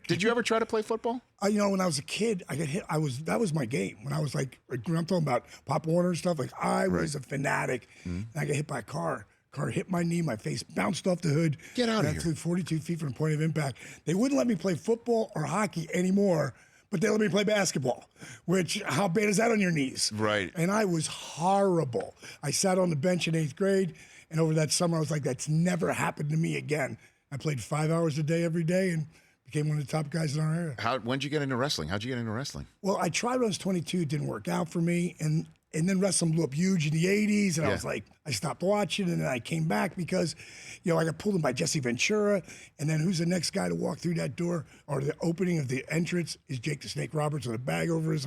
Did you ever try to play football? When I was a kid, I got hit. That was my game. When I was like, I'm talking about Pop Warner and stuff. Like I was a fanatic, and I got hit by a car. Car hit my knee. My face bounced off the hood. Get out of here. 42 feet from the point of impact. They wouldn't let me play football or hockey anymore, but they let me play basketball. Which, how bad is that on your knees? Right. And I was horrible. I sat on the bench in 8th grade, and over that summer, I was like, that's never happened to me again. I played 5 hours a day every day, and became one of the top guys in our area. When'd you get into wrestling? How'd you get into wrestling? Well, I tried when I was 22. It didn't work out for me. And then wrestling blew up huge in the 80s. And I was like, I stopped watching. And then I came back because, I got pulled in by Jesse Ventura. And then who's the next guy to walk through that door or the opening of the entrance is Jake the Snake Roberts with a bag over his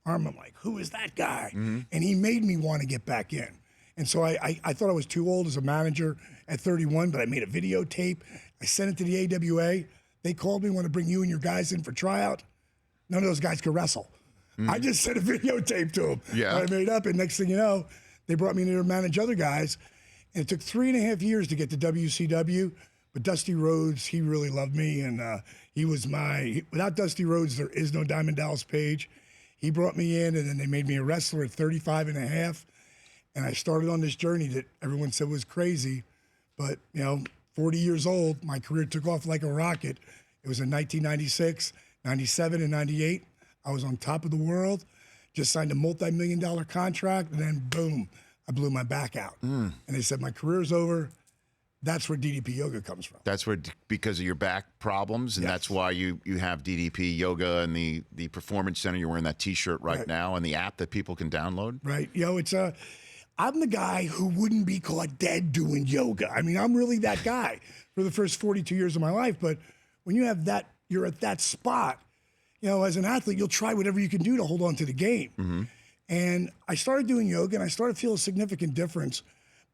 arm. I'm like, who is that guy? Mm-hmm. And he made me want to get back in. And so I thought I was too old as a manager at 31, but I made a videotape. I sent it to the AWA. They called me, want to bring you and your guys in for tryout. None of those guys could wrestle. I just sent a videotape to them. Yeah. I made up, and next thing you know, they brought me in to manage other guys. And it took 3.5 years to get to WCW. But Dusty Rhodes, he really loved me, and he was without Dusty Rhodes, there is no Diamond Dallas Page. He brought me in, and then they made me a wrestler at 35 and a half. And I started on this journey that everyone said was crazy. But, 40 years old, my career took off like a rocket. It was in 1996, 97, and 98. I was on top of the world, just signed a multi-million-dollar contract, and then boom, I blew my back out. And they said, my career's over. That's where DDP Yoga comes from. That's where, because of your back problems, and that's why you have DDP Yoga and the Performance Center. You're wearing that T-shirt right now, and the app that people can download. Right. I'm the guy who wouldn't be caught dead doing yoga. I mean, I'm really that guy for the first 42 years of my life. But when you're at that spot, as an athlete, you'll try whatever you can do to hold on to the game. Mm-hmm. And I started doing yoga, and I started to feel a significant difference.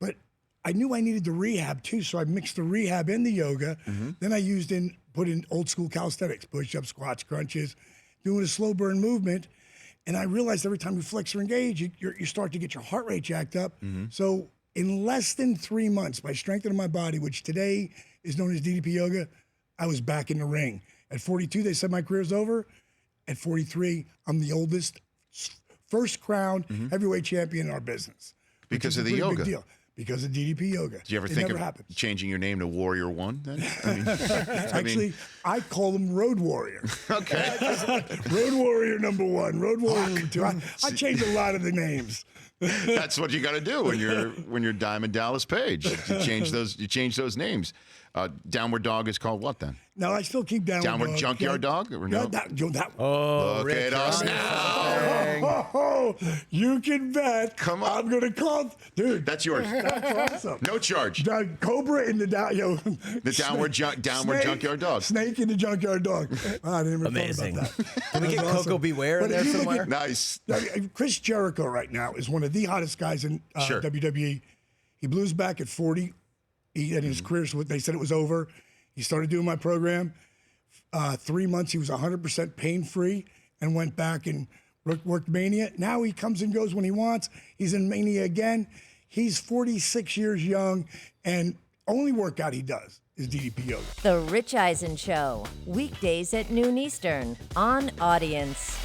But I knew I needed the rehab too, so I mixed the rehab and the yoga. Mm-hmm. Then I put in old school calisthenics, push-ups, squats, crunches, doing a slow burn movement. And I realized every time you flex or engage, you start to get your heart rate jacked up. Mm-hmm. So in less than 3 months, by strengthening my body, which today is known as DDP Yoga, I was back in the ring. At 42, they said my career's over. At 43, I'm the oldest, first crowned heavyweight champion in our business. Because of the yoga? Big deal. Because of DDP Yoga. Did you ever think of changing your name to Warrior One then? Actually, I call them Road Warrior. Okay. Road Warrior #1, Road Warrior #2. I changed a lot of the names. That's what you got to do when you're Diamond Dallas Page. You change those names. Downward Dog is called what then? No, I still keep Downward Junkyard Dog? Or no? That Look at us now. You can bet. Come on. I'm going to call. Dude. That's yours. That's awesome. No charge. Cobra in the Downward Junkyard Dog. Snake in the Junkyard Dog. I didn't even Amazing. Think about that. Can we get Coco Beware in there somewhere? Nice. Chris Jericho right now is one of the hottest guys in WWE. He blew his back at 40. He had his career, so they said it was over. He started doing my program. 3 months, he was 100% pain-free and went back and worked Mania. Now he comes and goes when he wants. He's in Mania again. He's 46 years young, and only workout he does is DDP Yoga. The Rich Eisen Show, weekdays at noon Eastern on Audience.